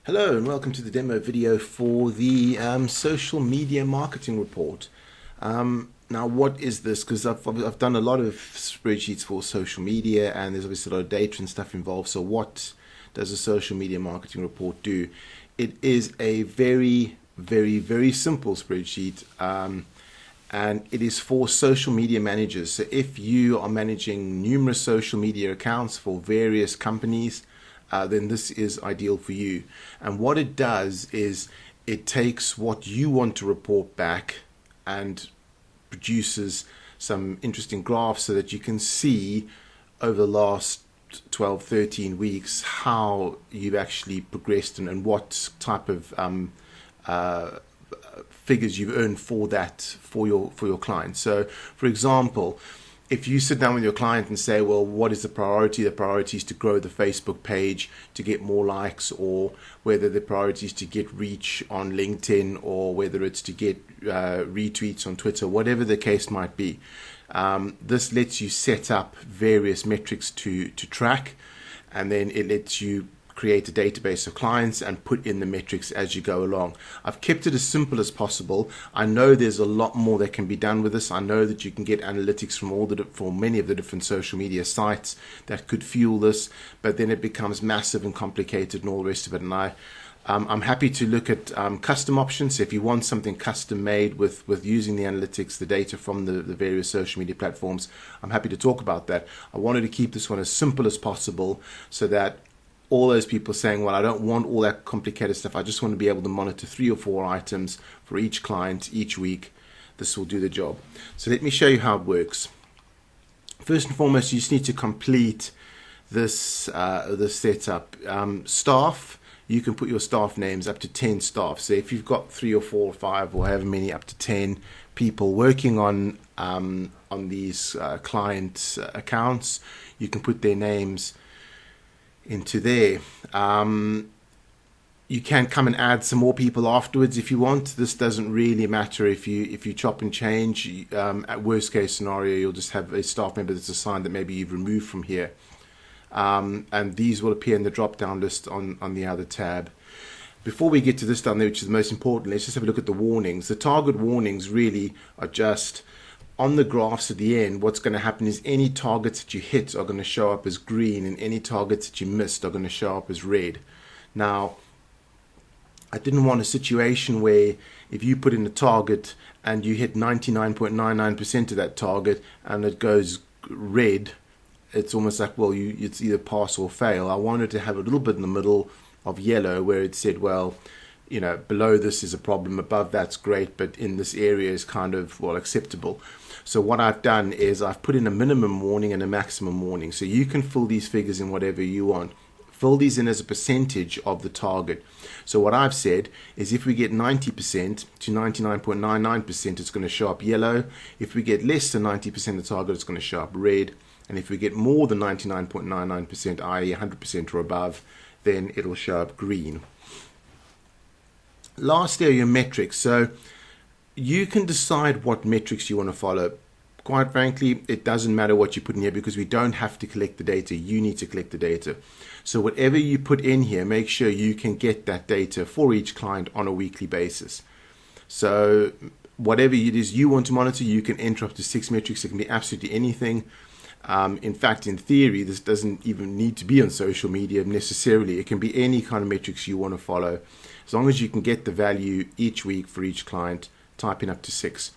Hello and welcome to the demo video for the social media marketing report. Now what is this? Because I've done a lot of spreadsheets for social media and there's obviously a lot of data and stuff involved. So what does a social media marketing report do? It is a very simple spreadsheet and it is for social media managers. So if you are managing numerous social media accounts for various companies, then this is ideal for you. And what it does is it takes what you want to report back and produces some interesting graphs so that you can see over the last 12, 13 weeks how you've actually progressed and what type of figures you've earned for that for your clients. So for example, if you sit down with your client and say, well, what is the priority? The priority is to grow the Facebook page to get more likes, or whether the priority is to get reach on LinkedIn, or whether it's to get retweets on Twitter, whatever the case might be. This lets you set up various metrics to track, and then it lets you create a database of clients and put in the metrics as you go along. I've kept it as simple as possible. I know there's a lot more that can be done with this. I know that you can get analytics from many of the different social media sites that could fuel this, but then it becomes massive and complicated and all the rest of it. And I'm happy to look at custom options. If you want something custom made with using the analytics, the data from the various social media platforms, I'm happy to talk about that. I wanted to keep this one as simple as possible so that all those people saying, well, I don't want all that complicated stuff. I just want to be able to monitor 3 or 4 items for each client each week. This will do the job. So let me show you how it works. First and foremost, you just need to complete this setup. Staff, you can put your staff names up to 10 staff. So if you've got 3 or 4 or 5 or however many, up to 10 people working on these client accounts, you can put their names into there. You can come and add some more people afterwards if you want. This doesn't really matter if you chop and change. At worst case scenario, you'll just have a staff member that's assigned that maybe you've removed from here, and these will appear in the drop down list on the other tab. Before we get to this down there, which is the most important, let's just have a look at the warnings. The target warnings really are just on the graphs at the end. What's going to happen is any targets that you hit are going to show up as green, and any targets that you missed are going to show up as red. Now, I didn't want a situation where if you put in a target and you hit 99.99% of that target and it goes red, it's almost like, well, it's either pass or fail. I wanted to have a little bit in the middle of yellow where it said, well, you know, below this is a problem, above that's great, but in this area is kind of, well, acceptable. So what I've done is I've put in a minimum warning and a maximum warning. So you can fill these figures in whatever you want. Fill these in as a percentage of the target. So what I've said is if we get 90% to 99.99%, it's going to show up yellow. If we get less than 90% of the target, it's going to show up red. And if we get more than 99.99%, i.e. 100% or above, then it'll show up green. Last area, metrics. So you can decide what metrics you want to follow. Quite frankly, it doesn't matter what you put in here because we don't have to collect the data. You need to collect the data. So whatever you put in here, make sure you can get that data for each client on a weekly basis. So whatever it is you want to monitor, you can enter up to 6 metrics. It can be absolutely anything. In fact, in theory, this doesn't even need to be on social media necessarily. It can be any kind of metrics you want to follow. As long as you can get the value each week for each client, type in up to 6.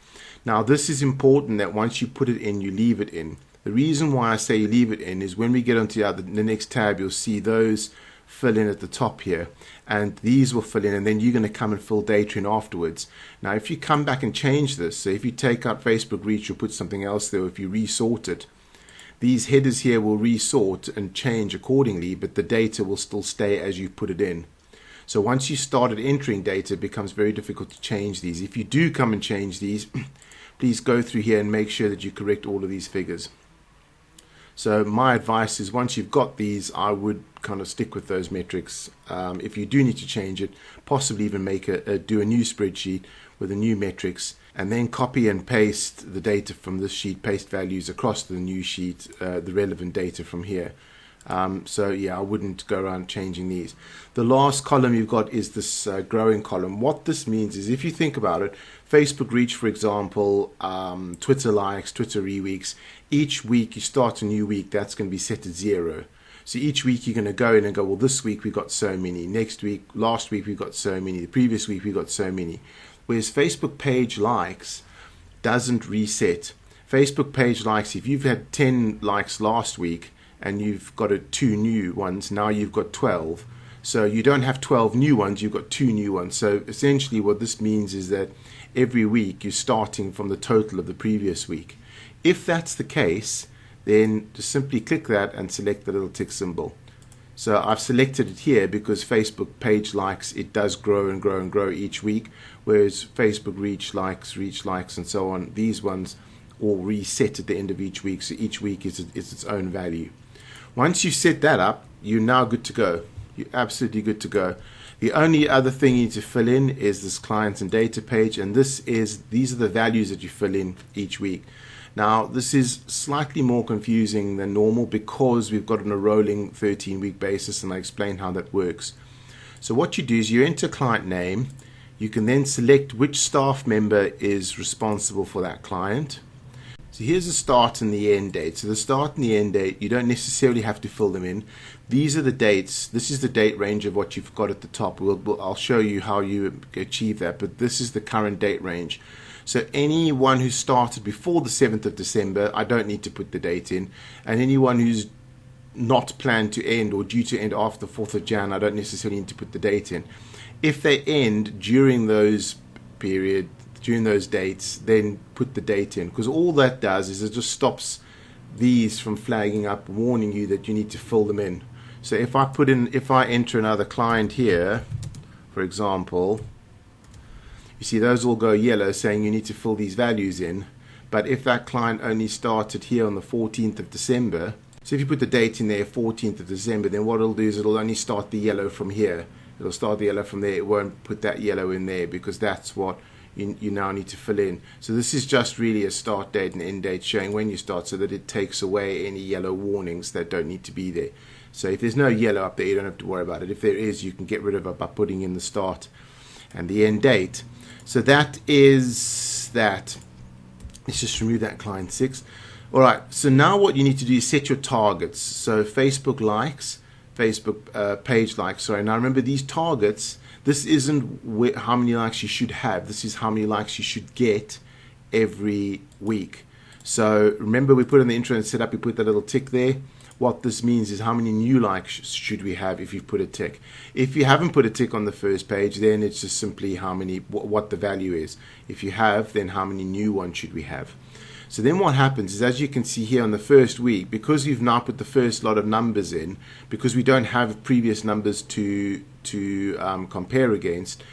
Now, this is important that once you put it in, you leave it in. The reason why I say you leave it in is when we get onto the next tab, you'll see those fill in at the top here, and these will fill in, and then you're going to come and fill data in afterwards. Now, if you come back and change this, so if you take out Facebook reach or put something else there, or if you resort it, these headers here will resort and change accordingly, but the data will still stay as you put it in. So once you started entering data, it becomes very difficult to change these. If you do come and change these, please go through here and make sure that you correct all of these figures. So my advice is once you've got these, I would kind of stick with those metrics. If you do need to change it, possibly even do a new spreadsheet with the new metrics, and then copy and paste the data from this sheet, paste values across the new sheet, the relevant data from here. So yeah, I wouldn't go around changing these. The last column you've got is this growing column. What this means is, if you think about it, Facebook reach, for example, Twitter likes, Twitter reweeks, each week you start a new week, that's going to be set at 0. So each week you're going to go in and go, well, this week we got so many. Next week, last week we got so many. The previous week we got so many. Whereas Facebook page likes doesn't reset. Facebook page likes, if you've had 10 likes last week and you've got 2 new ones, now you've got 12. So you don't have 12 new ones, you've got 2 new ones. So essentially what this means is that every week you're starting from the total of the previous week. If that's the case, then just simply click that and select the little tick symbol. So I've selected it here because Facebook page likes, it does grow and grow and grow each week, whereas Facebook reach likes, and so on, these ones all reset at the end of each week. So each week is its own value. Once you set that up, you're now good to go. You're absolutely good to go. The only other thing you need to fill in is this clients and data page, and these are the values that you fill in each week. Now, this is slightly more confusing than normal because we've got on a rolling 13-week basis, and I explain how that works. So what you do is you enter client name. You can then select which staff member is responsible for that client. So here's the start and the end date. So the start and the end date, you don't necessarily have to fill them in. These are the dates. This is the date range of what you've got at the top. I'll show you how you achieve that, but this is the current date range. So anyone who started before the 7th of December, I don't need to put the date in. And anyone who's not planned to end or due to end after the 4th of Jan, I don't necessarily need to put the date in. If they end during those dates, then put the date in, because all that does is it just stops these from flagging up, warning you that you need to fill them in. So if I enter another client here, for example, you see those all go yellow saying you need to fill these values in. But if that client only started here on the 14th of December, so if you put the date in there, 14th of December, then what it'll do is it'll only start the yellow from here. It'll start the yellow from there. It won't put that yellow in there because that's what you now need to fill in. So this is just really a start date and end date showing when you start, so that it takes away any yellow warnings that don't need to be there. So if there's no yellow up there, you don't have to worry about it. If there is, you can get rid of it by putting in the start and the end date. So that is that. Let's just remove that client 6. All right, so now what you need to do is set your targets. So Facebook likes, Facebook page likes, sorry. Now remember, these targets, this isn't how many likes you should have. This is how many likes you should get every week. So remember, we put in the intro and set up, we put that little tick there. What this means is how many new likes should we have if you've put a tick. If you haven't put a tick on the first page, then it's just simply what the value is. If you have, then how many new ones should we have. So then what happens is, as you can see here on the first week, because you've now put the first lot of numbers in, because we don't have previous numbers to compare against,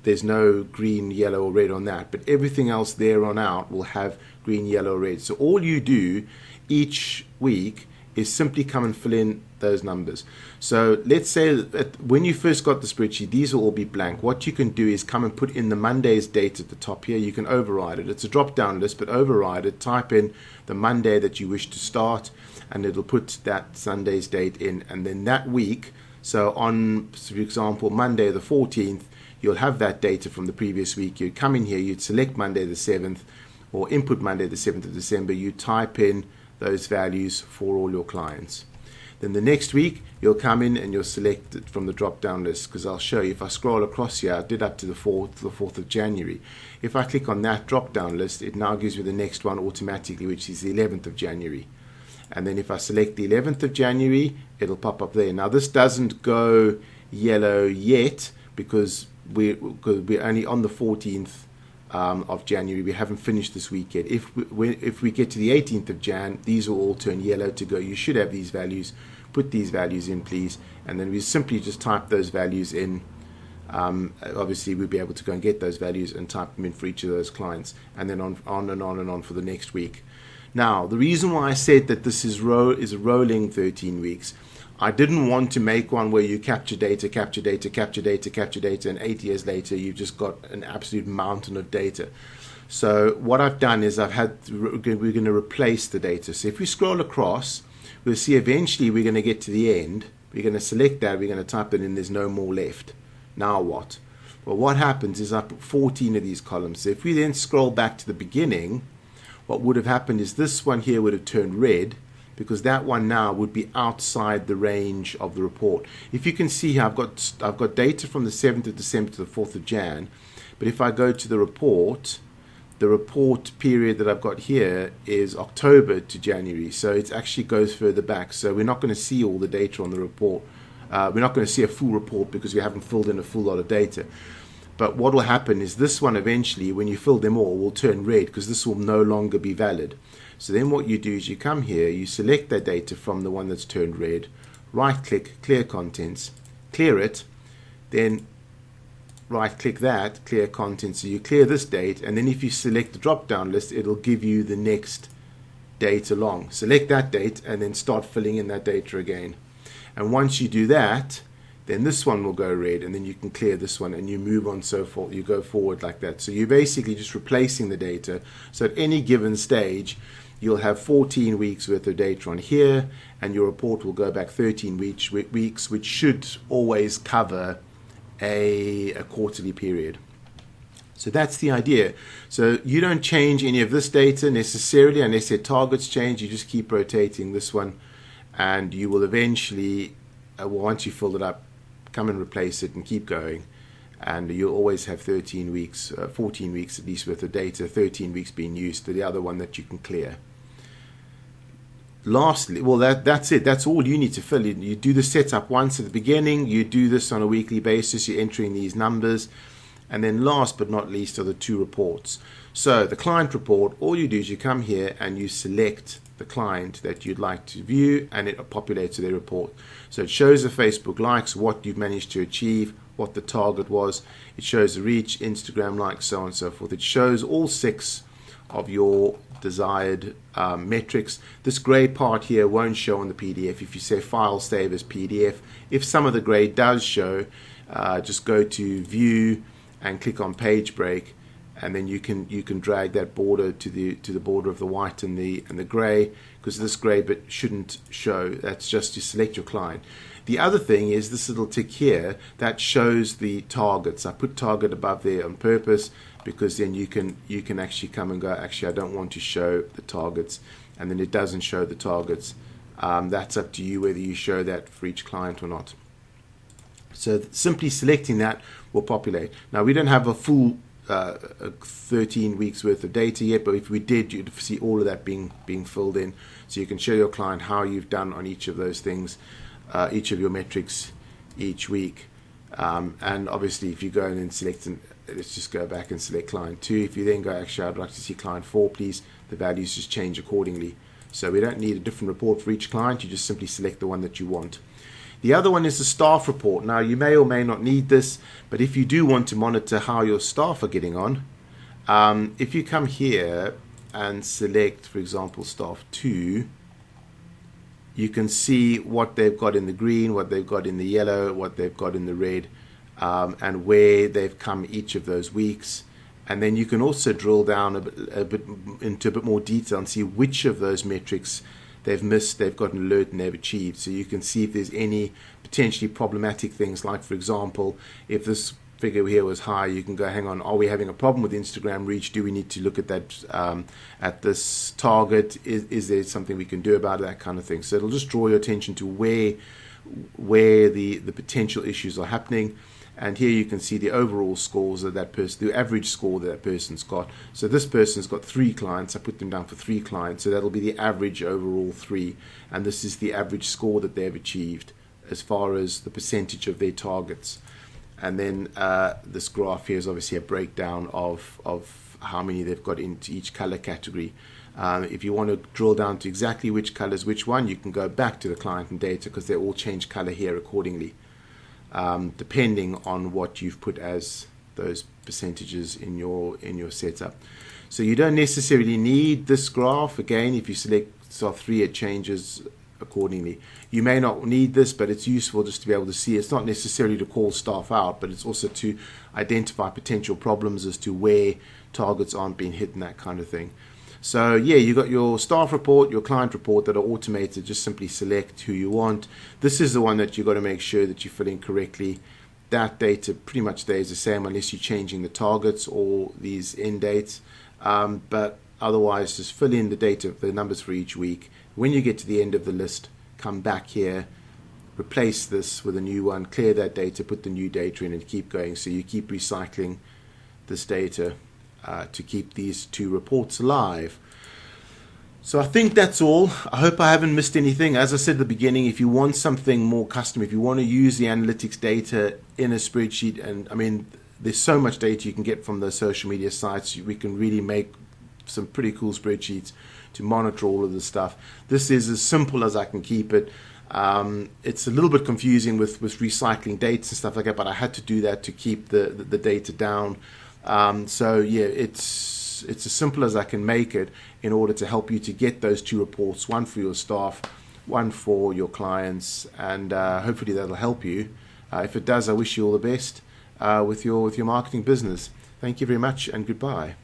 there's no green, yellow, or red on that. But everything else there on out will have green, yellow, red. So all you do each week is simply come and fill in those numbers. So let's say that when you first got the spreadsheet, these will all be blank. What you can do is come and put in the Monday's date at the top here. You can override it. It's a drop-down list, but override it. Type in the Monday that you wish to start, and it'll put that Sunday's date in. And then that week, so on, for example, Monday the 14th, you'll have that data from the previous week. You'd come in here, you'd select Monday the 7th, or input Monday the 7th of December. You type in those values for all your clients. Then the next week you'll come in and you'll select it from the drop down list, because I'll show you, if I scroll across here, I did up to the 4th of January. If I click on that drop down list, it now gives me the next one automatically, which is the 11th of January. And then if I select the 11th of January, it'll pop up there. Now this doesn't go yellow yet because we're only on the 14th of January. We haven't finished this week yet. If we get to the 18th of Jan, these will all turn yellow to go. You should have these values. Put these values in, please. And then we simply just type those values in. Obviously, we'll be able to go and get those values and type them in for each of those clients, and then on and on and on for the next week. Now, the reason why I said that this is a rolling 13 weeks, I didn't want to make one where you capture data, and 8 years later you've just got an absolute mountain of data. So what I've done is we're going to replace the data. So if we scroll across, we'll see eventually we're going to get to the end. We're going to select that, we're going to type it in, there's no more left. Now what? Well, what happens is I put 14 of these columns. So if we then scroll back to the beginning, what would have happened is this one here would have turned red, because that one now would be outside the range of the report. If you can see here, I've got data from the 7th of December to the 4th of Jan, but if I go to the report period that I've got here is October to January, so it actually goes further back. So we're not going to see all the data on the report. We're not going to see a full report because we haven't filled in a full lot of data. But what will happen is this one eventually, when you fill them all, will turn red because this will no longer be valid. So then what you do is you come here, you select that data from the one that's turned red, right click, clear contents, clear it, then right click that, clear contents. So you clear this date, and then if you select the drop down list, it'll give you the next date along. Select that date and then start filling in that data again. And once you do that, then this one will go red, and then you can clear this one, and you move on so forth. You go forward like that. So you're basically just replacing the data. So at any given stage, you'll have 14 weeks worth of data on here, and your report will go back 13 weeks, which should always cover a quarterly period. So that's the idea. So you don't change any of this data necessarily unless your targets change. You just keep rotating this one, and you will eventually, once you fill it up, come and replace it and keep going, and you'll always have 13 weeks, 14 weeks at least worth of data, 13 weeks being used to the other one that you can clear. Lastly, well, that's it. That's all you need to fill in. You do the setup once at the beginning. You do this on a weekly basis. You're entering these numbers. And then last but not least are the two reports. So the client report, all you do is you come here and you select the client that you'd like to view, and it populates their report. So it shows the Facebook likes, what you've managed to achieve, what the target was. It shows the reach, Instagram likes, so on and so forth. It shows all 6 of your desired metrics. This gray part here won't show on the PDF. If you say file save as PDF, if some of the gray does show, just go to view and click on page break, and then you can drag that border to the border of the white and the gray, because this gray bit shouldn't show. That's just to select your client. The other thing is this little tick here that shows the targets. I put target above there on purpose, because then you can actually come and go, actually I don't want to show the targets, and then it doesn't show the targets. That's up to you whether you show that for each client or not. So simply selecting that will populate. Now we don't have a full 13 weeks worth of data yet, but if we did, you'd see all of that being filled in, so you can show your client how you've done on each of those things, each of your metrics each week. And obviously if you go in and select, let's just go back and select client 2. If you then go, actually I'd like to see client 4 please, the values just change accordingly. So we don't need a different report for each client. You just simply select the one that you want. The other one is the staff report. Now you may or may not need this, but if you do want to monitor how your staff are getting on, if you come here and select, for example, staff 2, you can see what they've got in the green, what they've got in the yellow, what they've got in the red, and where they've come each of those weeks. And then you can also drill down into a bit more detail and see which of those metrics they've missed, they've got an alert, and they've achieved. So you can see if there's any potentially problematic things, like for example, if this figure here was high, you can go, hang on, are we having a problem with Instagram reach? Do we need to look at that, at this target? Is there something we can do about it? That kind of thing. So it'll just draw your attention to where the potential issues are happening. And here you can see the overall scores of that person, the average score that person's got. So this person's got 3 clients. I put them down for 3 clients. So that'll be the average overall 3. And this is the average score that they've achieved as far as the percentage of their targets. And then this graph here is obviously a breakdown of how many they've got into each color category. If you want to drill down to exactly which colors, which one, you can go back to the client and data, because they all change color here accordingly. Depending on what you've put as those percentages in your setup. So you don't necessarily need this graph. Again, if you select star 3, it changes accordingly. You may not need this, but it's useful just to be able to see. It's not necessarily to call staff out, but it's also to identify potential problems as to where targets aren't being hit and that kind of thing. So yeah, you got your staff report, your client report that are automated. Just simply select who you want. This is the one that you've got to make sure that you fill in correctly. That data pretty much stays the same unless you're changing the targets or these end dates. But otherwise, just fill in the data, the numbers for each week. When you get to the end of the list, come back here, replace this with a new one, clear that data, put the new data in, and keep going. So you keep recycling this data to keep these two reports alive. So I think that's all. I hope I haven't missed anything. As I said at the beginning, if you want something more custom, if you want to use the analytics data in a spreadsheet, and I mean, there's so much data you can get from the social media sites, we can really make some pretty cool spreadsheets to monitor all of this stuff. This is as simple as I can keep it. It's a little bit confusing with recycling dates and stuff like that, but I had to do that to keep the data down. So yeah, it's as simple as I can make it in order to help you to get those two reports, one for your staff, one for your clients, and hopefully that'll help you. If it does, I wish you all the best with your marketing business. Thank you very much, and goodbye.